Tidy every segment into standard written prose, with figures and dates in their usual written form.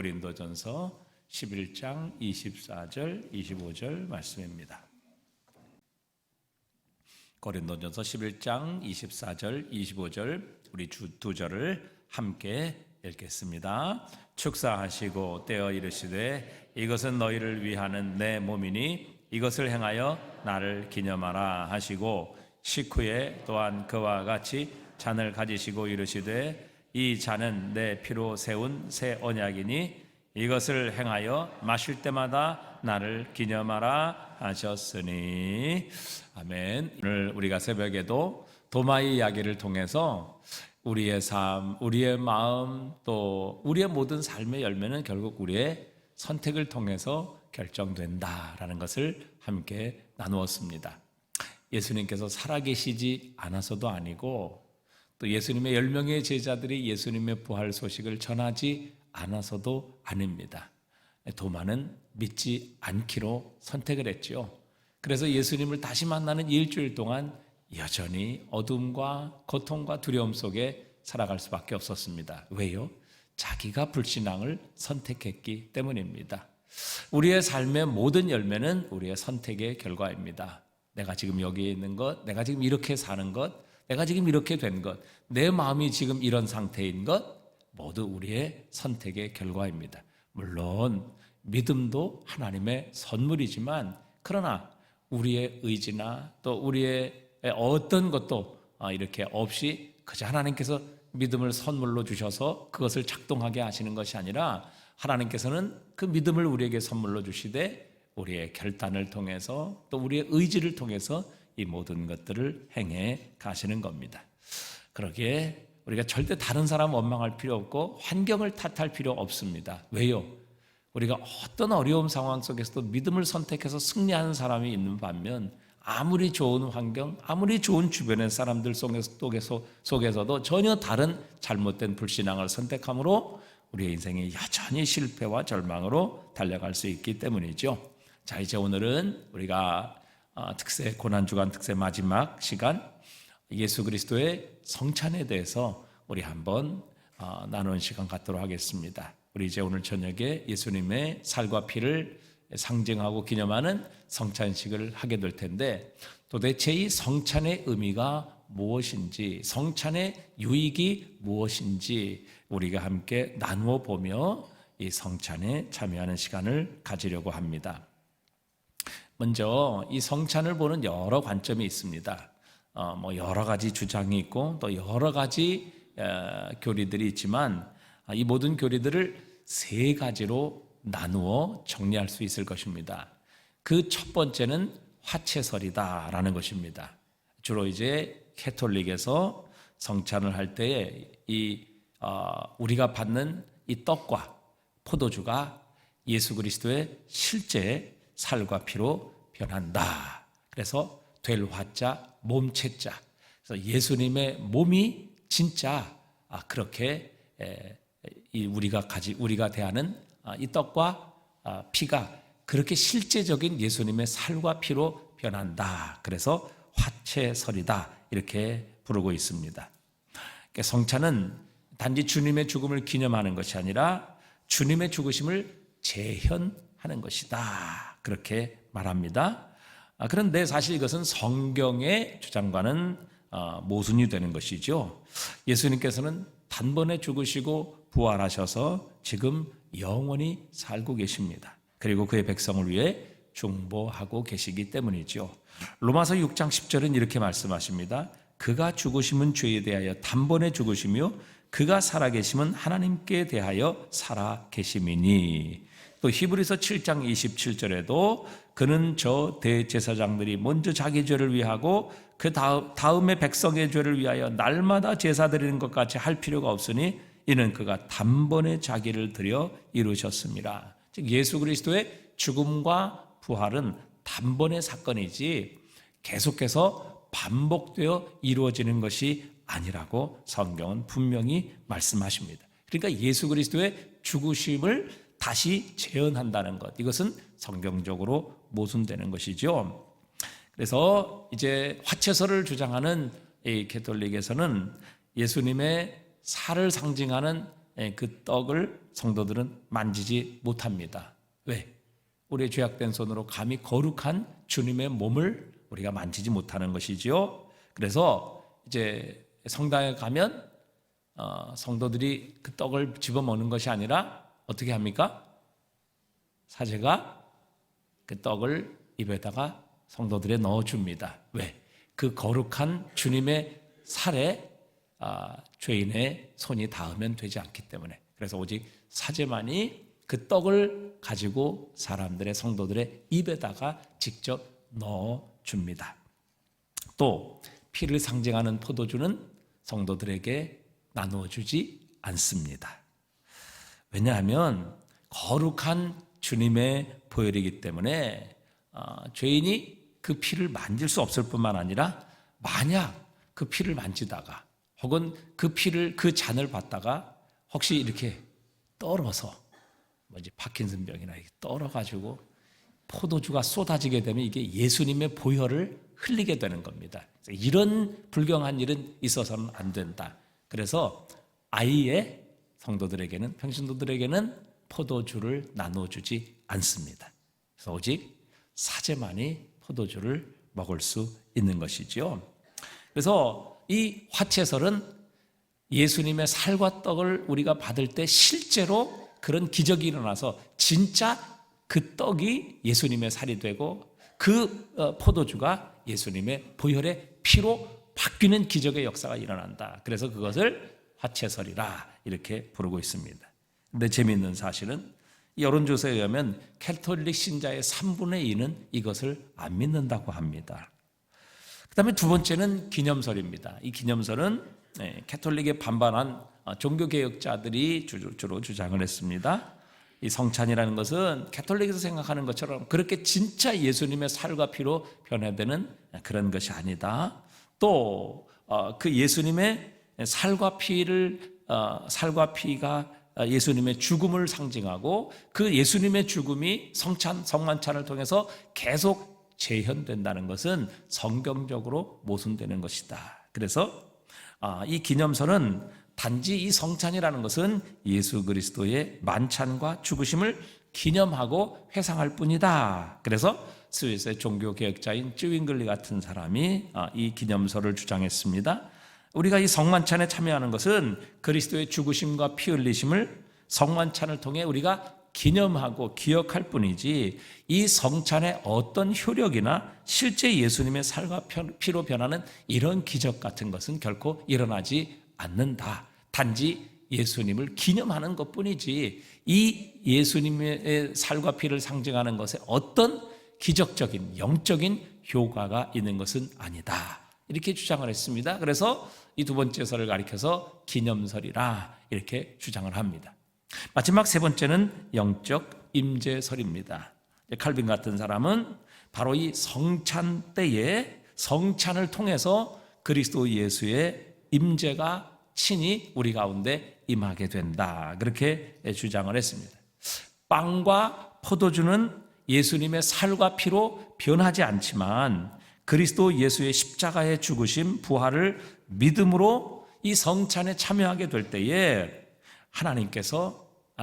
고린도전서 11장 24절 25절 말씀입니다. 고린도전서 11장 24절 25절 우리 두 절을 함께 읽겠습니다. 축사하시고 떼어 이르시되 이것은 너희를 위하는 내 몸이니 이것을 행하여 나를 기념하라 하시고 식후에 또한 그와 같이 잔을 가지시고 이르시되 이 잔은 내 피로 세운 새 언약이니 이것을 행하여 마실 때마다 나를 기념하라 하셨으니 아멘. 오늘 우리가 새벽에도 도마의 이야기를 통해서 우리의 삶, 우리의 마음 또 우리의 모든 삶의 열매는 결국 우리의 선택을 통해서 결정된다라는 것을 함께 나누었습니다. 예수님께서 살아계시지 않아서도 아니고 또 예수님의 10명의 제자들이 예수님의 부활 소식을 전하지 않아서도 아닙니다. 도마는 믿지 않기로 선택을 했죠. 그래서 예수님을 다시 만나는 일주일 동안 여전히 어둠과 고통과 두려움 속에 살아갈 수밖에 없었습니다. 왜요? 자기가 불신앙을 선택했기 때문입니다. 우리의 삶의 모든 열매는 우리의 선택의 결과입니다. 내가 지금 여기에 있는 것, 내가 지금 이렇게 사는 것, 내가 지금 이렇게 된 것, 내 마음이 지금 이런 상태인 것 모두 우리의 선택의 결과입니다. 물론 믿음도 하나님의 선물이지만 그러나 우리의 의지나 또 우리의 어떤 것도 이렇게 없이 그저 하나님께서 믿음을 선물로 주셔서 그것을 작동하게 하시는 것이 아니라 하나님께서는 그 믿음을 우리에게 선물로 주시되 우리의 결단을 통해서 또 우리의 의지를 통해서 이 모든 것들을 행해 가시는 겁니다. 그러기에 우리가 절대 다른 사람 원망할 필요 없고 환경을 탓할 필요 없습니다. 왜요? 우리가 어떤 어려운 상황 속에서도 믿음을 선택해서 승리하는 사람이 있는 반면 아무리 좋은 환경, 아무리 좋은 주변의 사람들 속에서도 전혀 다른 잘못된 불신앙을 선택함으로 우리의 인생이 여전히 실패와 절망으로 달려갈 수 있기 때문이죠. 자, 이제 오늘은 우리가 고난주간 특세 마지막 시간 예수 그리스도의 성찬에 대해서 우리 한번 나누는 시간 갖도록 하겠습니다. 우리 이제 오늘 저녁에 예수님의 살과 피를 상징하고 기념하는 성찬식을 하게 될 텐데 도대체 이 성찬의 의미가 무엇인지, 성찬의 유익이 무엇인지 우리가 함께 나누어 보며 이 성찬에 참여하는 시간을 가지려고 합니다. 먼저 이 성찬을 보는 여러 관점이 있습니다. 여러 가지 주장이 있고 또 여러 가지 교리들이 있지만 이 모든 교리들을 세 가지로 나누어 정리할 수 있을 것입니다. 그 첫 번째는 화채설이다라는 것입니다. 주로 이제 캐톨릭에서 성찬을 할 때에 우리가 받는 이 떡과 포도주가 예수 그리스도의 실제 살과 피로 변한다. 그래서 될 화자, 몸체자. 그래서 예수님의 몸이 진짜 그렇게 우리가 대하는 이 떡과 피가 그렇게 실제적인 예수님의 살과 피로 변한다. 그래서 화채설이다. 이렇게 부르고 있습니다. 그러니까 성찬은 단지 주님의 죽음을 기념하는 것이 아니라 주님의 죽으심을 재현하는 것이다. 그렇게 말합니다. 그런데 사실 이것은 성경의 주장과는 모순이 되는 것이죠. 예수님께서는 단번에 죽으시고 부활하셔서 지금 영원히 살고 계십니다. 그리고 그의 백성을 위해 중보하고 계시기 때문이죠. 로마서 6장 10절은 이렇게 말씀하십니다. 그가 죽으심은 죄에 대하여 단번에 죽으시며 그가 살아계심은 하나님께 대하여 살아계심이니. 또 히브리서 7장 27절에도 그는 저 대제사장들이 먼저 자기 죄를 위하고 그 다음에 백성의 죄를 위하여 날마다 제사 드리는 것 같이 할 필요가 없으니 이는 그가 단번에 자기를 드려 이루셨습니다. 즉 예수 그리스도의 죽음과 부활은 단번의 사건이지 계속해서 반복되어 이루어지는 것이 아니라고 성경은 분명히 말씀하십니다. 그러니까 예수 그리스도의 죽으심을 다시 재현한다는 것, 이것은 성경적으로 모순되는 것이죠. 그래서 이제 화채설을 주장하는 이 캐톨릭에서는 예수님의 살을 상징하는 그 떡을 성도들은 만지지 못합니다. 왜? 우리의 죄악된 손으로 감히 거룩한 주님의 몸을 우리가 만지지 못하는 것이지요. 그래서 이제 성당에 가면 성도들이 그 떡을 집어먹는 것이 아니라 어떻게 합니까? 사제가 그 떡을 입에다가 성도들에 넣어줍니다. 왜? 그 거룩한 주님의 살에 죄인의 손이 닿으면 되지 않기 때문에. 그래서 오직 사제만이 그 떡을 가지고 사람들의 성도들의 입에다가 직접 넣어줍니다. 또 피를 상징하는 포도주는 성도들에게 나누어주지 않습니다. 왜냐하면 거룩한 주님의 보혈이기 때문에 죄인이 그 피를 만질 수 없을 뿐만 아니라 만약 그 피를 만지다가 혹은 그 피를 그 잔을 받다가 혹시 이렇게 떨어서 파킨슨병이나 이렇게 떨어가지고 포도주가 쏟아지게 되면 이게 예수님의 보혈을 흘리게 되는 겁니다. 이런 불경한 일은 있어서는 안 된다. 그래서 아예 성도들에게는, 평신도들에게는 포도주를 나눠주지 않습니다. 그래서 오직 사제만이 포도주를 먹을 수 있는 것이죠. 그래서 이 화채설은 예수님의 살과 떡을 우리가 받을 때 실제로 그런 기적이 일어나서 진짜 그 떡이 예수님의 살이 되고 그 포도주가 예수님의 보혈의 피로 바뀌는 기적의 역사가 일어난다. 그래서 그것을 화채설이라 이렇게 부르고 있습니다. 근데 재미있는 사실은 여론조사에 의하면 캐톨릭 신자의 3분의 2는 이것을 안 믿는다고 합니다. 그 다음에 두 번째는 기념설입니다. 이 기념설은 캐톨릭에 반반한 종교개혁자들이 주로 주장을 했습니다. 이 성찬이라는 것은 캐톨릭에서 생각하는 것처럼 그렇게 진짜 예수님의 살과 피로 변화되는 그런 것이 아니다. 또 그 예수님의 살과 피가 예수님의 죽음을 상징하고 그 예수님의 죽음이 성만찬을 통해서 계속 재현된다는 것은 성경적으로 모순되는 것이다. 그래서 이 기념설은 단지 이 성찬이라는 것은 예수 그리스도의 만찬과 죽으심을 기념하고 회상할 뿐이다. 그래서 스위스의 종교개혁자인 쯔윙글리 같은 사람이 이 기념설을 주장했습니다. 우리가 이 성만찬에 참여하는 것은 그리스도의 죽으심과 피 흘리심을 성만찬을 통해 우리가 기념하고 기억할 뿐이지 이 성찬의 어떤 효력이나 실제 예수님의 살과 피로 변하는 이런 기적 같은 것은 결코 일어나지 않는다. 단지 예수님을 기념하는 것뿐이지 이 예수님의 살과 피를 상징하는 것에 어떤 기적적인 영적인 효과가 있는 것은 아니다. 이렇게 주장을 했습니다. 그래서 이 두 번째 설을 가리켜서 기념설이라 이렇게 주장을 합니다. 마지막 세 번째는 영적 임재설입니다. 칼빈 같은 사람은 바로 이 성찬 때에 성찬을 통해서 그리스도 예수의 임재가 친히 우리 가운데 임하게 된다. 그렇게 주장을 했습니다. 빵과 포도주는 예수님의 살과 피로 변하지 않지만 그리스도 예수의 십자가의 죽으심, 부활을 믿음으로 이 성찬에 참여하게 될 때에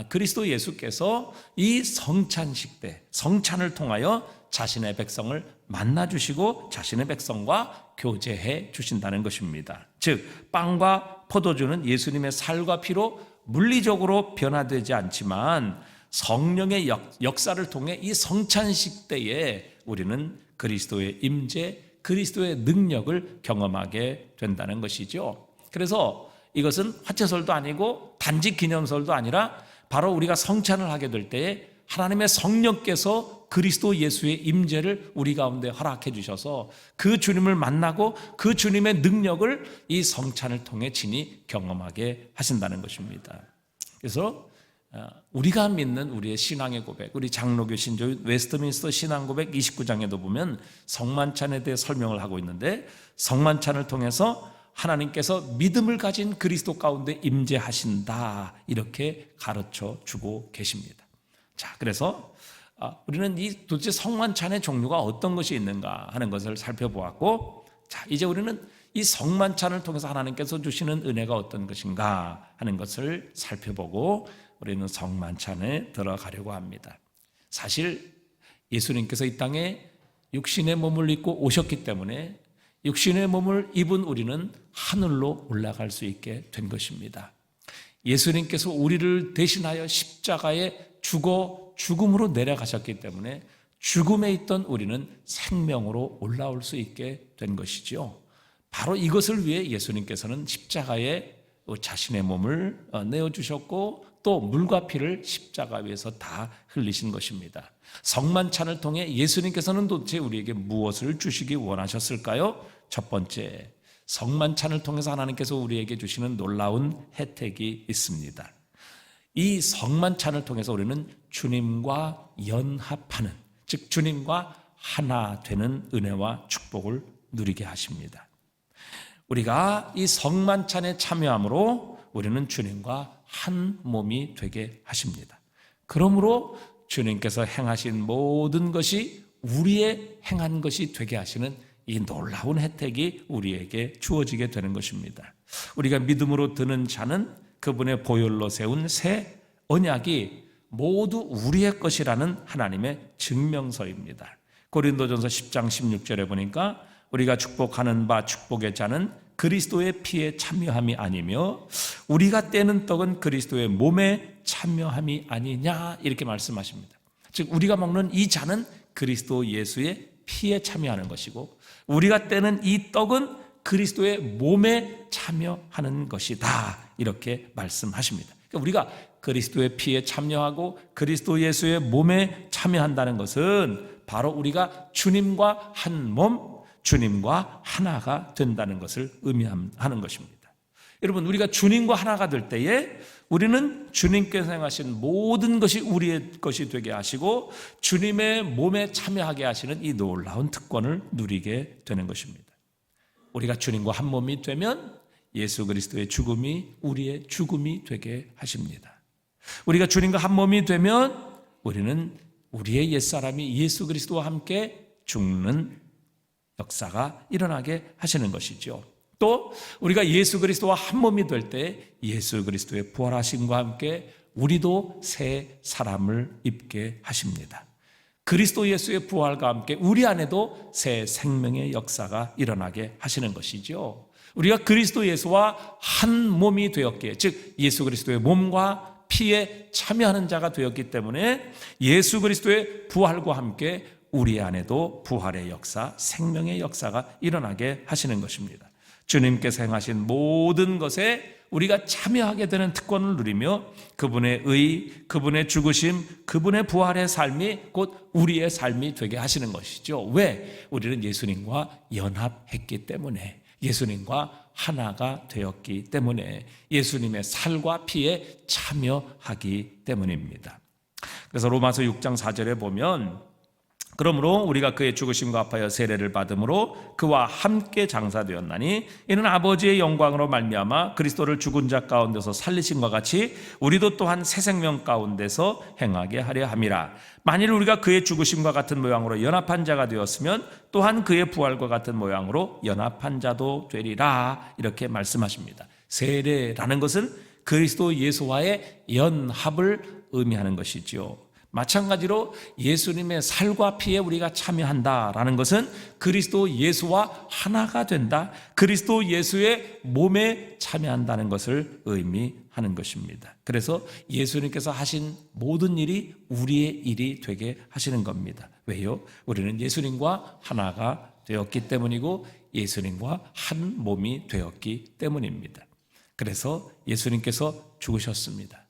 그리스도 예수께서 이 성찬식 때 성찬을 통하여 자신의 백성을 만나주시고 자신의 백성과 교제해 주신다는 것입니다. 즉 빵과 포도주는 예수님의 살과 피로 물리적으로 변화되지 않지만 성령의 역사를 통해 이 성찬식 때에 우리는 그리스도의 임재, 그리스도의 능력을 경험하게 된다는 것이죠. 그래서 이것은 화채설도 아니고 단지 기념설도 아니라 바로 우리가 성찬을 하게 될 때에 하나님의 성령께서 그리스도 예수의 임재를 우리 가운데 허락해 주셔서 그 주님을 만나고 그 주님의 능력을 이 성찬을 통해 친히 경험하게 하신다는 것입니다. 그래서 우리가 믿는 우리의 신앙의 고백, 우리 장로교 신조 웨스트민스터 신앙 고백 29장에도 보면 성만찬에 대해 설명을 하고 있는데 성만찬을 통해서 하나님께서 믿음을 가진 그리스도 가운데 임재하신다 이렇게 가르쳐 주고 계십니다. 자, 그래서 우리는 이 도대체 성만찬의 종류가 어떤 것이 있는가 하는 것을 살펴보았고, 자, 이제 우리는 이 성만찬을 통해서 하나님께서 주시는 은혜가 어떤 것인가 하는 것을 살펴보고 우리는 성만찬에 들어가려고 합니다. 사실 예수님께서 이 땅에 육신의 몸을 입고 오셨기 때문에 육신의 몸을 입은 우리는 하늘로 올라갈 수 있게 된 것입니다. 예수님께서 우리를 대신하여 십자가에 죽어 죽음으로 내려가셨기 때문에 죽음에 있던 우리는 생명으로 올라올 수 있게 된 것이죠. 바로 이것을 위해 예수님께서는 십자가에 자신의 몸을 내어주셨고 또 물과 피를 십자가 위에서 다 흘리신 것입니다. 성만찬을 통해 예수님께서는 도대체 우리에게 무엇을 주시기 원하셨을까요? 첫 번째, 성만찬을 통해서 하나님께서 우리에게 주시는 놀라운 혜택이 있습니다. 이 성만찬을 통해서 우리는 주님과 연합하는, 즉 주님과 하나 되는 은혜와 축복을 누리게 하십니다. 우리가 이 성만찬에 참여함으로 우리는 주님과 한 몸이 되게 하십니다. 그러므로 주님께서 행하신 모든 것이 우리의 행한 것이 되게 하시는 이 놀라운 혜택이 우리에게 주어지게 되는 것입니다. 우리가 믿음으로 드는 자는 그분의 보혈로 세운 새 언약이 모두 우리의 것이라는 하나님의 증명서입니다. 고린도전서 10장 16절에 보니까 우리가 축복하는 바 축복의 자는 그리스도의 피에 참여함이 아니며 우리가 떼는 떡은 그리스도의 몸에 참여함이 아니냐 이렇게 말씀하십니다. 즉 우리가 먹는 이 잔은 그리스도 예수의 피에 참여하는 것이고 우리가 떼는 이 떡은 그리스도의 몸에 참여하는 것이다 이렇게 말씀하십니다. 그러니까 우리가 그리스도의 피에 참여하고 그리스도 예수의 몸에 참여한다는 것은 바로 우리가 주님과 한 몸, 주님과 하나가 된다는 것을 의미하는 것입니다. 여러분, 우리가 주님과 하나가 될 때에 우리는 주님께서 행하신 모든 것이 우리의 것이 되게 하시고 주님의 몸에 참여하게 하시는 이 놀라운 특권을 누리게 되는 것입니다. 우리가 주님과 한 몸이 되면 예수 그리스도의 죽음이 우리의 죽음이 되게 하십니다. 우리가 주님과 한 몸이 되면 우리는 우리의 옛사람이 예수 그리스도와 함께 죽는 역사가 일어나게 하시는 것이죠. 또 우리가 예수 그리스도와 한 몸이 될 때 예수 그리스도의 부활하심과 함께 우리도 새 사람을 입게 하십니다. 그리스도 예수의 부활과 함께 우리 안에도 새 생명의 역사가 일어나게 하시는 것이죠. 우리가 그리스도 예수와 한 몸이 되었기에, 즉 예수 그리스도의 몸과 피에 참여하는 자가 되었기 때문에 예수 그리스도의 부활과 함께 우리 안에도 부활의 역사, 생명의 역사가 일어나게 하시는 것입니다. 주님께서 행하신 모든 것에 우리가 참여하게 되는 특권을 누리며 그분의 의, 그분의 죽으심, 그분의 부활의 삶이 곧 우리의 삶이 되게 하시는 것이죠. 왜? 우리는 예수님과 연합했기 때문에, 예수님과 하나가 되었기 때문에, 예수님의 살과 피에 참여하기 때문입니다. 그래서 로마서 6장 4절에 보면 그러므로 우리가 그의 죽으심과 합하여 세례를 받음으로 그와 함께 장사되었나니 이는 아버지의 영광으로 말미암아 그리스도를 죽은 자 가운데서 살리심과 같이 우리도 또한 새 생명 가운데서 행하게 하려 함이라. 만일 우리가 그의 죽으심과 같은 모양으로 연합한 자가 되었으면 또한 그의 부활과 같은 모양으로 연합한 자도 되리라. 이렇게 말씀하십니다. 세례라는 것은 그리스도 예수와의 연합을 의미하는 것이죠. 마찬가지로 예수님의 살과 피에 우리가 참여한다라는 것은 그리스도 예수와 하나가 된다, 그리스도 예수의 몸에 참여한다는 것을 의미하는 것입니다. 그래서 예수님께서 하신 모든 일이 우리의 일이 되게 하시는 겁니다. 왜요? 우리는 예수님과 하나가 되었기 때문이고 예수님과 한 몸이 되었기 때문입니다. 그래서 예수님께서 죽으셨습니다.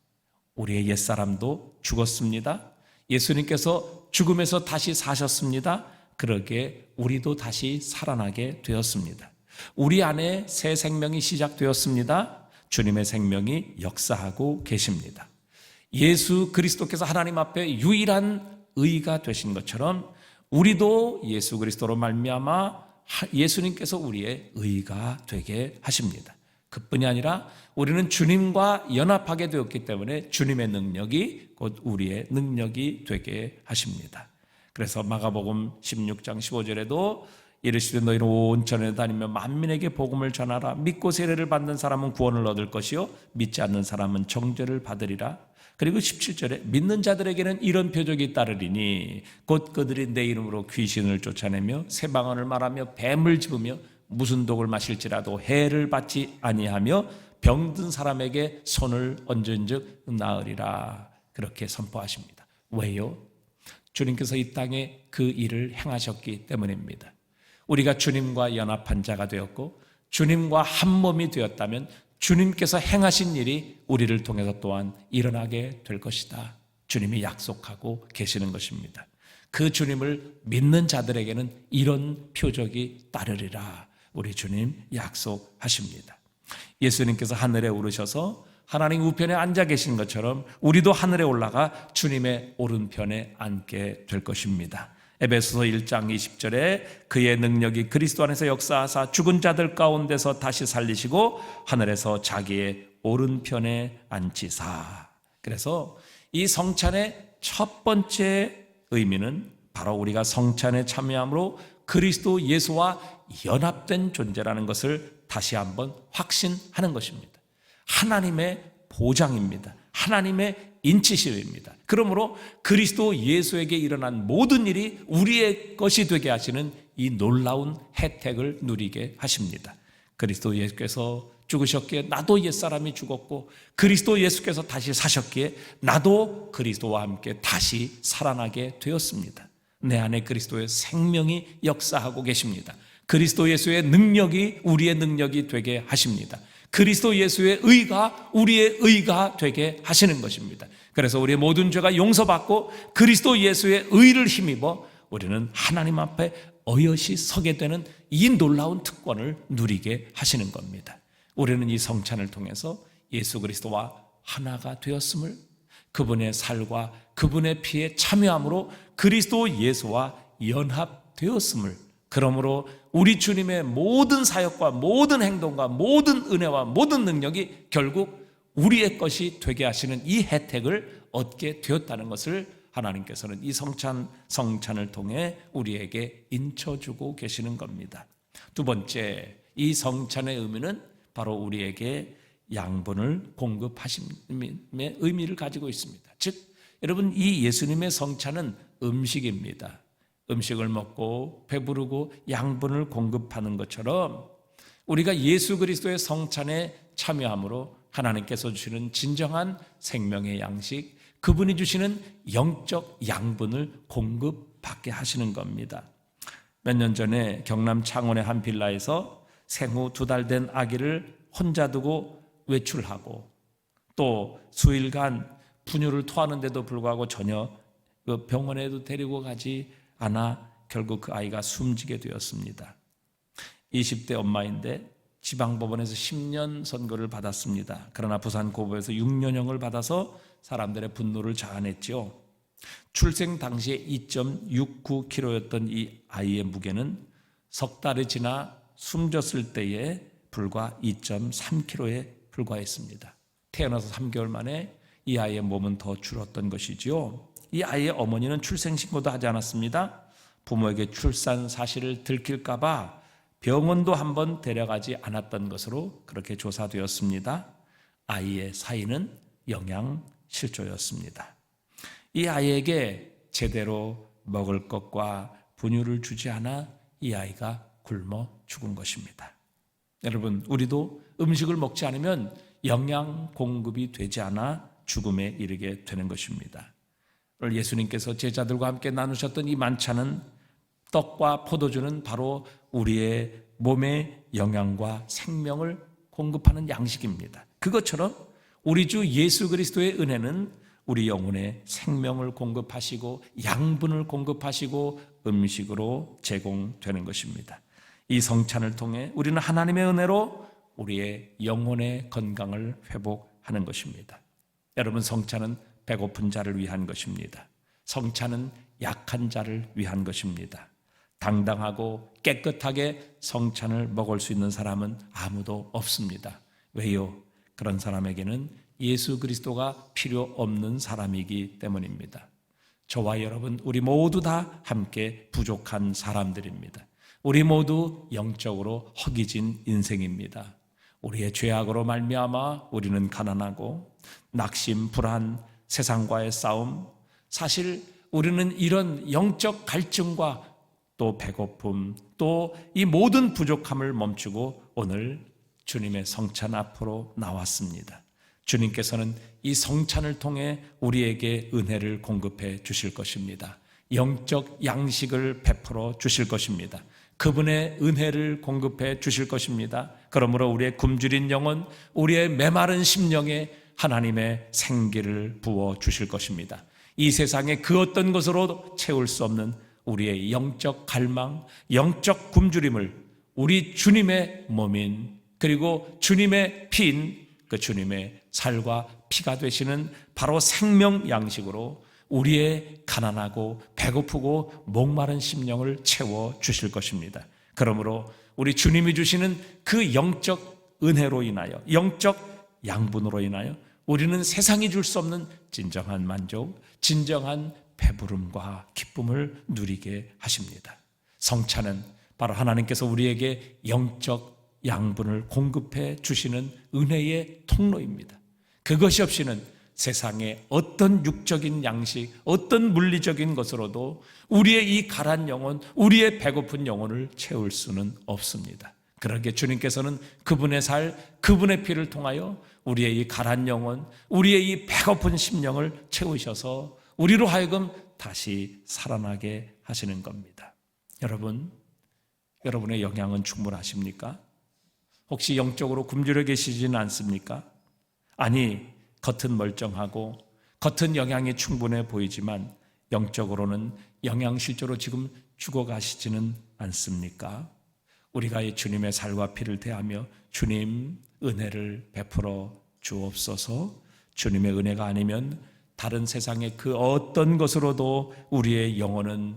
우리의 옛사람도 죽었습니다. 예수님께서 죽음에서 다시 사셨습니다. 그러기에 우리도 다시 살아나게 되었습니다. 우리 안에 새 생명이 시작되었습니다. 주님의 생명이 역사하고 계십니다. 예수 그리스도께서 하나님 앞에 유일한 의가 되신 것처럼 우리도 예수 그리스도로 말미암아 예수님께서 우리의 의가 되게 하십니다. 그뿐이 아니라 우리는 주님과 연합하게 되었기 때문에 주님의 능력이 곧 우리의 능력이 되게 하십니다. 그래서 마가복음 16장 15절에도 이르시되 너희는 온 전에 다니며 만민에게 복음을 전하라. 믿고 세례를 받는 사람은 구원을 얻을 것이요 믿지 않는 사람은 정죄를 받으리라. 그리고 17절에 믿는 자들에게는 이런 표적이 따르리니 곧 그들이 내 이름으로 귀신을 쫓아내며 새 방언을 말하며 뱀을 집으며 무슨 독을 마실지라도 해를 받지 아니하며 병든 사람에게 손을 얹은즉 나으리라. 그렇게 선포하십니다. 왜요? 주님께서 이 땅에 그 일을 행하셨기 때문입니다. 우리가 주님과 연합한 자가 되었고 주님과 한 몸이 되었다면 주님께서 행하신 일이 우리를 통해서 또한 일어나게 될 것이다. 주님이 약속하고 계시는 것입니다. 그 주님을 믿는 자들에게는 이런 표적이 따르리라. 우리 주님 약속하십니다. 예수님께서 하늘에 오르셔서 하나님 우편에 앉아 계신 것처럼 우리도 하늘에 올라가 주님의 오른편에 앉게 될 것입니다. 에베소서 1장 20절에 그의 능력이 그리스도 안에서 역사하사 죽은 자들 가운데서 다시 살리시고 하늘에서 자기의 오른편에 앉히사. 그래서 이 성찬의 첫 번째 의미는 바로 우리가 성찬에 참여함으로 그리스도 예수와 연합된 존재라는 것을 다시 한번 확신하는 것입니다. 하나님의 보장입니다. 하나님의 인치심입니다. 그러므로 그리스도 예수에게 일어난 모든 일이 우리의 것이 되게 하시는 이 놀라운 혜택을 누리게 하십니다. 그리스도 예수께서 죽으셨기에 나도 옛사람이 죽었고 그리스도 예수께서 다시 사셨기에 나도 그리스도와 함께 다시 살아나게 되었습니다. 내 안에 그리스도의 생명이 역사하고 계십니다. 그리스도 예수의 능력이 우리의 능력이 되게 하십니다. 그리스도 예수의 의가 우리의 의가 되게 하시는 것입니다. 그래서 우리의 모든 죄가 용서받고 그리스도 예수의 의를 힘입어 우리는 하나님 앞에 어여시 서게 되는 이 놀라운 특권을 누리게 하시는 겁니다. 우리는 이 성찬을 통해서 예수 그리스도와 하나가 되었음을, 그분의 살과 그분의 피에 참여함으로 그리스도 예수와 연합되었음을, 그러므로 우리 주님의 모든 사역과 모든 행동과 모든 은혜와 모든 능력이 결국 우리의 것이 되게 하시는 이 혜택을 얻게 되었다는 것을 하나님께서는 이 성찬을 통해 우리에게 인쳐주고 계시는 겁니다. 두 번째, 이 성찬의 의미는 바로 우리에게 양분을 공급하심의 의미를 가지고 있습니다. 즉, 여러분, 이 예수님의 성찬은 음식입니다. 음식을 먹고 배부르고 양분을 공급하는 것처럼 우리가 예수 그리스도의 성찬에 참여함으로 하나님께서 주시는 진정한 생명의 양식, 그분이 주시는 영적 양분을 공급받게 하시는 겁니다. 몇 년 전에 경남 창원의 한 빌라에서 생후 2달 된 아기를 혼자 두고 외출하고 또 수일간 분유를 토하는데도 불구하고 전혀 그 병원에도 데리고 가지 않아 결국 그 아이가 숨지게 되었습니다. 20대 엄마인데 지방법원에서 10년 선고를 받았습니다. 그러나 부산고법에서 6년형을 받아서 사람들의 분노를 자아냈죠. 출생 당시에 2.69kg였던 이 아이의 무게는 석 달이 지나 숨졌을 때에 불과 2.3kg에 불과했습니다. 태어나서 3개월 만에 이 아이의 몸은 더 줄었던 것이지요. 이 아이의 어머니는 출생신고도 하지 않았습니다. 부모에게 출산 사실을 들킬까 봐 병원도 한번 데려가지 않았던 것으로 그렇게 조사되었습니다. 아이의 사인은 영양실조였습니다. 이 아이에게 제대로 먹을 것과 분유를 주지 않아 이 아이가 굶어 죽은 것입니다. 여러분, 우리도 음식을 먹지 않으면 영양 공급이 되지 않아 죽음에 이르게 되는 것입니다. 오늘 예수님께서 제자들과 함께 나누셨던 이 만찬은 떡과 포도주는 바로 우리의 몸의 영양과 생명을 공급하는 양식입니다. 그것처럼 우리 주 예수 그리스도의 은혜는 우리 영혼의 생명을 공급하시고 양분을 공급하시고 음식으로 제공되는 것입니다. 이 성찬을 통해 우리는 하나님의 은혜로 우리의 영혼의 건강을 회복하는 것입니다. 여러분, 성찬은 배고픈 자를 위한 것입니다. 성찬은 약한 자를 위한 것입니다. 당당하고 깨끗하게 성찬을 먹을 수 있는 사람은 아무도 없습니다. 왜요? 그런 사람에게는 예수 그리스도가 필요 없는 사람이기 때문입니다. 저와 여러분, 우리 모두 다 함께 부족한 사람들입니다. 우리 모두 영적으로 허기진 인생입니다. 우리의 죄악으로 말미암아 우리는 가난하고 낙심, 불안, 세상과의 싸움, 사실 우리는 이런 영적 갈증과 또 배고픔, 또 이 모든 부족함을 멈추고 오늘 주님의 성찬 앞으로 나왔습니다. 주님께서는 이 성찬을 통해 우리에게 은혜를 공급해 주실 것입니다. 영적 양식을 베풀어 주실 것입니다. 그분의 은혜를 공급해 주실 것입니다. 그러므로 우리의 굶주린 영혼, 우리의 메마른 심령에 하나님의 생기를 부어 주실 것입니다. 이 세상에 그 어떤 것으로 채울 수 없는 우리의 영적 갈망, 영적 굶주림을 우리 주님의 몸인, 그리고 주님의 피인 그 주님의 살과 피가 되시는 바로 생명 양식으로 우리의 가난하고 배고프고 목마른 심령을 채워 주실 것입니다. 그러므로 우리 주님이 주시는 그 영적 은혜로 인하여, 영적 양분으로 인하여 우리는 세상이 줄 수 없는 진정한 만족, 진정한 배부름과 기쁨을 누리게 하십니다. 성찬은 바로 하나님께서 우리에게 영적 양분을 공급해 주시는 은혜의 통로입니다. 그것이 없이는 세상의 어떤 육적인 양식, 어떤 물리적인 것으로도 우리의 이 가란 영혼, 우리의 배고픈 영혼을 채울 수는 없습니다. 그러기에 주님께서는 그분의 살, 그분의 피를 통하여 우리의 이 가란 영혼, 우리의 이 배고픈 심령을 채우셔서 우리로 하여금 다시 살아나게 하시는 겁니다. 여러분, 여러분의 영양은 충분하십니까? 혹시 영적으로 굶주려 계시지는 않습니까? 아니, 겉은 멀쩡하고 겉은 영양이 충분해 보이지만 영적으로는 영양실조로 지금 죽어가시지는 않습니까? 우리가 이 주님의 살과 피를 대하며 주님 은혜를 베풀어 주옵소서. 주님의 은혜가 아니면 다른 세상의 그 어떤 것으로도 우리의 영혼은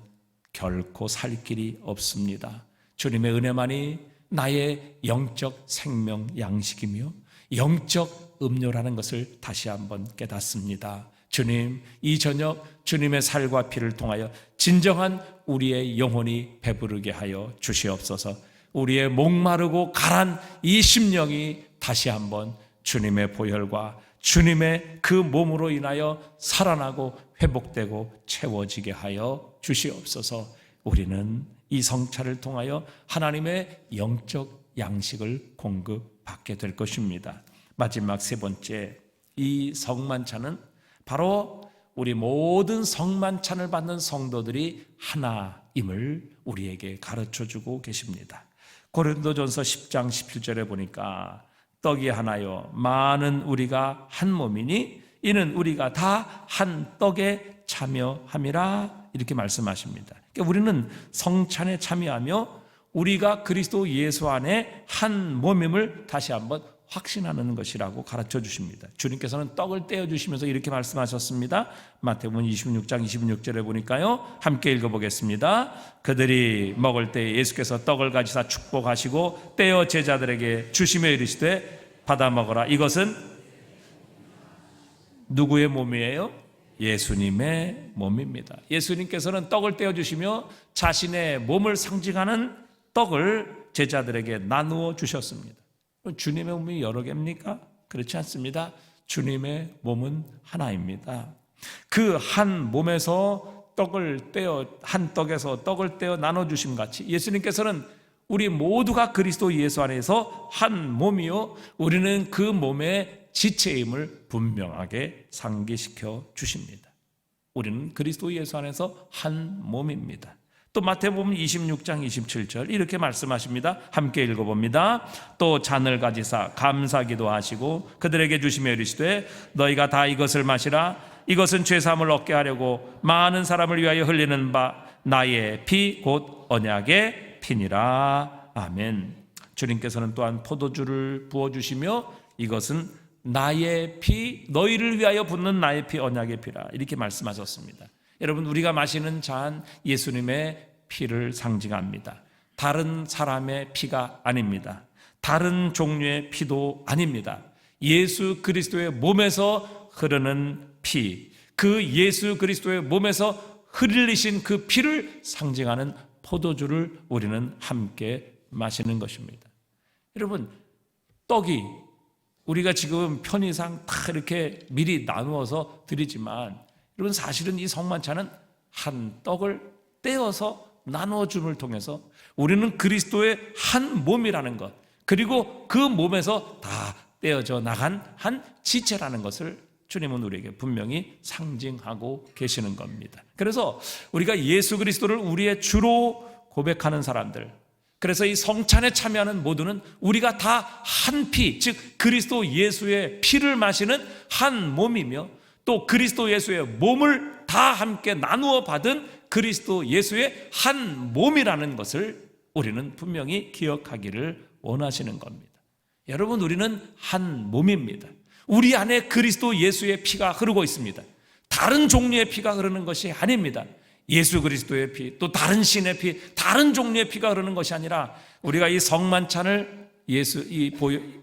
결코 살 길이 없습니다. 주님의 은혜만이 나의 영적 생명 양식이며 영적 음료라는 것을 다시 한번 깨닫습니다. 주님, 이 저녁 주님의 살과 피를 통하여 진정한 우리의 영혼이 배부르게 하여 주시옵소서. 우리의 목마르고 가란 이 심령이 다시 한번 주님의 보혈과 주님의 그 몸으로 인하여 살아나고 회복되고 채워지게 하여 주시옵소서. 우리는 이 성찬을 통하여 하나님의 영적 양식을 공급받게 될 것입니다. 마지막 세 번째, 이 성만찬은 바로 우리 모든 성만찬을 받는 성도들이 하나임을 우리에게 가르쳐주고 계십니다. 고린도전서 10장 17절에 보니까 떡이 하나요 많은 우리가 한 몸이니 이는 우리가 다 한 떡에 참여함이라 이렇게 말씀하십니다. 그러니까 우리는 성찬에 참여하며 우리가 그리스도 예수 안에 한 몸임을 다시 한번 확신하는 것이라고 가르쳐 주십니다. 주님께서는 떡을 떼어 주시면서 이렇게 말씀하셨습니다. 마태복음 26장 26절에 보니까요, 함께 읽어보겠습니다. 그들이 먹을 때 예수께서 떡을 가지사 축복하시고 떼어 제자들에게 주시며 이르시되 받아 먹어라. 이것은 누구의 몸이에요? 예수님의 몸입니다. 예수님께서는 떡을 떼어 주시며 자신의 몸을 상징하는 떡을 제자들에게 나누어 주셨습니다. 주님의 몸이 여러 개입니까? 그렇지 않습니다. 주님의 몸은 하나입니다. 그 한 몸에서 떡을 떼어, 한 떡에서 떡을 떼어 나눠주심 같이 예수님께서는 우리 모두가 그리스도 예수 안에서 한 몸이요, 우리는 그 몸의 지체임을 분명하게 상기시켜 주십니다. 우리는 그리스도 예수 안에서 한 몸입니다. 또 마태복음 26장 27절 이렇게 말씀하십니다. 함께 읽어봅니다. 또 잔을 가지사 감사기도 하시고 그들에게 주시며 이르시되 너희가 다 이것을 마시라. 이것은 죄사함을 얻게 하려고 많은 사람을 위하여 흘리는 바 나의 피 곧 언약의 피니라. 아멘. 주님께서는 또한 포도주를 부어주시며 이것은 나의 피, 너희를 위하여 붓는 나의 피, 언약의 피라 이렇게 말씀하셨습니다. 여러분, 우리가 마시는 잔 예수님의 피를 상징합니다. 다른 사람의 피가 아닙니다. 다른 종류의 피도 아닙니다. 예수 그리스도의 몸에서 흐르는 피, 그 예수 그리스도의 몸에서 흘리신 그 피를 상징하는 포도주를 우리는 함께 마시는 것입니다. 여러분, 떡이 우리가 지금 편의상 다 이렇게 미리 나누어서 드리지만, 여러분 사실은 이 성만찬은 한 떡을 떼어서 나누어 줌을 통해서 우리는 그리스도의 한 몸이라는 것, 그리고 그 몸에서 다 떼어져 나간 한 지체라는 것을 주님은 우리에게 분명히 상징하고 계시는 겁니다. 그래서 우리가 예수 그리스도를 우리의 주로 고백하는 사람들, 그래서 이 성찬에 참여하는 모두는 우리가 다 한 피, 즉 그리스도 예수의 피를 마시는 한 몸이며, 또 그리스도 예수의 몸을 다 함께 나누어 받은 그리스도 예수의 한 몸이라는 것을 우리는 분명히 기억하기를 원하시는 겁니다. 여러분, 우리는 한 몸입니다. 우리 안에 그리스도 예수의 피가 흐르고 있습니다. 다른 종류의 피가 흐르는 것이 아닙니다. 예수 그리스도의 피, 또 다른 신의 피, 다른 종류의 피가 흐르는 것이 아니라, 우리가 이 성만찬을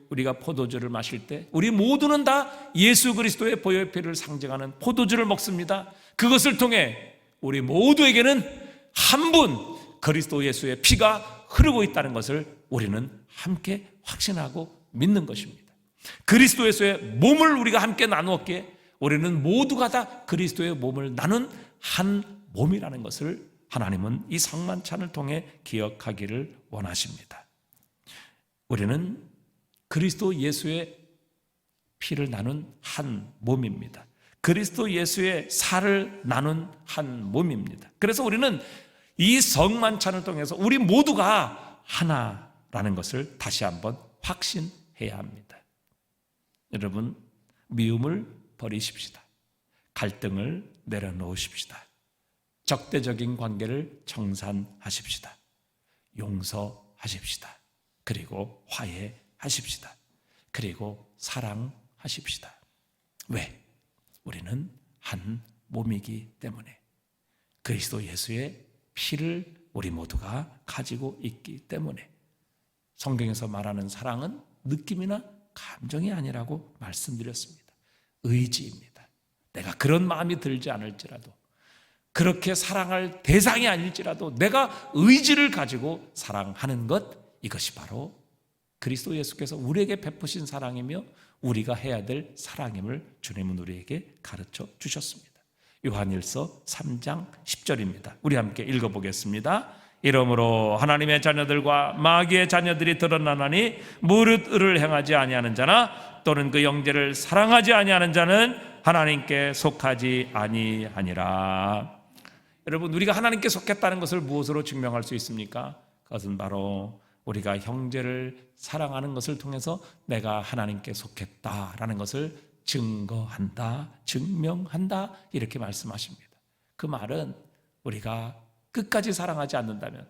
우리가 포도주를 마실 때 우리 모두는 다 예수 그리스도의 보혈 피를 상징하는 포도주를 먹습니다. 그것을 통해 우리 모두에게는 한 분 그리스도 예수의 피가 흐르고 있다는 것을 우리는 함께 확신하고 믿는 것입니다. 그리스도 예수의 몸을 우리가 함께 나누었기에 우리는 모두가 다 그리스도의 몸을 나눈 한 몸이라는 것을 하나님은 이 성만찬을 통해 기억하기를 원하십니다. 우리는 그리스도 예수의 피를 나눈 한 몸입니다. 그리스도 예수의 살을 나눈 한 몸입니다. 그래서 우리는 이 성만찬을 통해서 우리 모두가 하나라는 것을 다시 한번 확신해야 합니다. 여러분, 미움을 버리십시다. 갈등을 내려놓으십시다. 적대적인 관계를 청산하십시다. 용서하십시다. 그리고 화해하십시다. 그리고 사랑하십시다. 왜? 우리는 한 몸이기 때문에, 그리스도 예수의 피를 우리 모두가 가지고 있기 때문에. 성경에서 말하는 사랑은 느낌이나 감정이 아니라고 말씀드렸습니다. 의지입니다. 내가 그런 마음이 들지 않을지라도, 그렇게 사랑할 대상이 아닐지라도 내가 의지를 가지고 사랑하는 것, 이것이 바로 그리스도 예수께서 우리에게 베푸신 사랑이며 우리가 해야 될 사랑임을 주님은 우리에게 가르쳐 주셨습니다. 요한일서 3장 10절입니다. 우리 함께 읽어보겠습니다. 이러므로 하나님의 자녀들과 마귀의 자녀들이 드러나나니 무릇 의를 행하지 아니하는 자나 또는 그 형제를 사랑하지 아니하는 자는 하나님께 속하지 아니하니라. 여러분, 우리가 하나님께 속했다는 것을 무엇으로 증명할 수 있습니까? 그것은 바로 우리가 형제를 사랑하는 것을 통해서 내가 하나님께 속했다라는 것을 증거한다, 증명한다, 이렇게 말씀하십니다. 그 말은 우리가 끝까지 사랑하지 않는다면,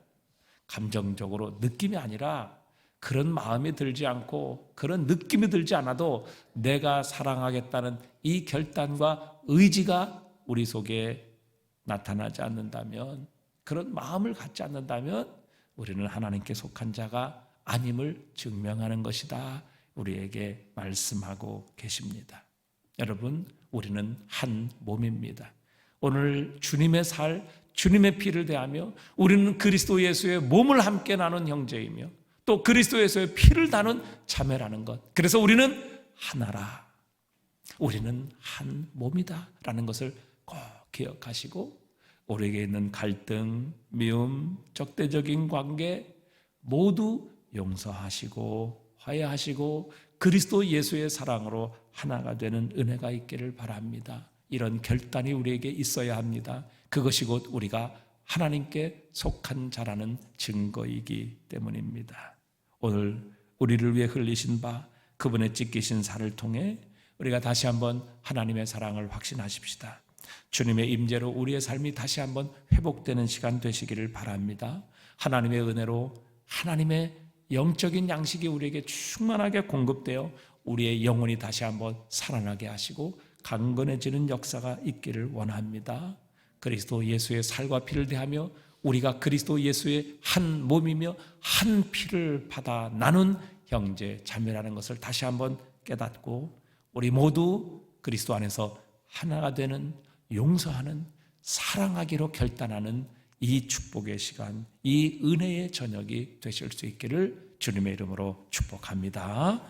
감정적으로 느낌이 아니라 그런 마음이 들지 않고 그런 느낌이 들지 않아도 내가 사랑하겠다는 이 결단과 의지가 우리 속에 나타나지 않는다면, 그런 마음을 갖지 않는다면 우리는 하나님께 속한 자가 아님을 증명하는 것이다, 우리에게 말씀하고 계십니다. 여러분, 우리는 한 몸입니다. 오늘 주님의 살, 주님의 피를 대하며 우리는 그리스도 예수의 몸을 함께 나눈 형제이며 또 그리스도 예수의 피를 나눈 자매라는 것, 그래서 우리는 하나라, 우리는 한 몸이다 라는 것을 꼭 기억하시고, 우리에게 있는 갈등, 미움, 적대적인 관계 모두 용서하시고 화해하시고 그리스도 예수의 사랑으로 하나가 되는 은혜가 있기를 바랍니다. 이런 결단이 우리에게 있어야 합니다. 그것이 곧 우리가 하나님께 속한 자라는 증거이기 때문입니다. 오늘 우리를 위해 흘리신 바 그분의 찢기신 살을 통해 우리가 다시 한번 하나님의 사랑을 확신하십시다. 주님의 임재로 우리의 삶이 다시 한번 회복되는 시간 되시기를 바랍니다. 하나님의 은혜로 하나님의 영적인 양식이 우리에게 충만하게 공급되어 우리의 영혼이 다시 한번 살아나게 하시고 강건해지는 역사가 있기를 원합니다. 그리스도 예수의 살과 피를 대하며 우리가 그리스도 예수의 한 몸이며 한 피를 받아 나눈 형제 자매라는 것을 다시 한번 깨닫고, 우리 모두 그리스도 안에서 하나가 되는, 용서하는, 사랑하기로 결단하는 이 축복의 시간, 이 은혜의 저녁이 되실 수 있기를 주님의 이름으로 축복합니다.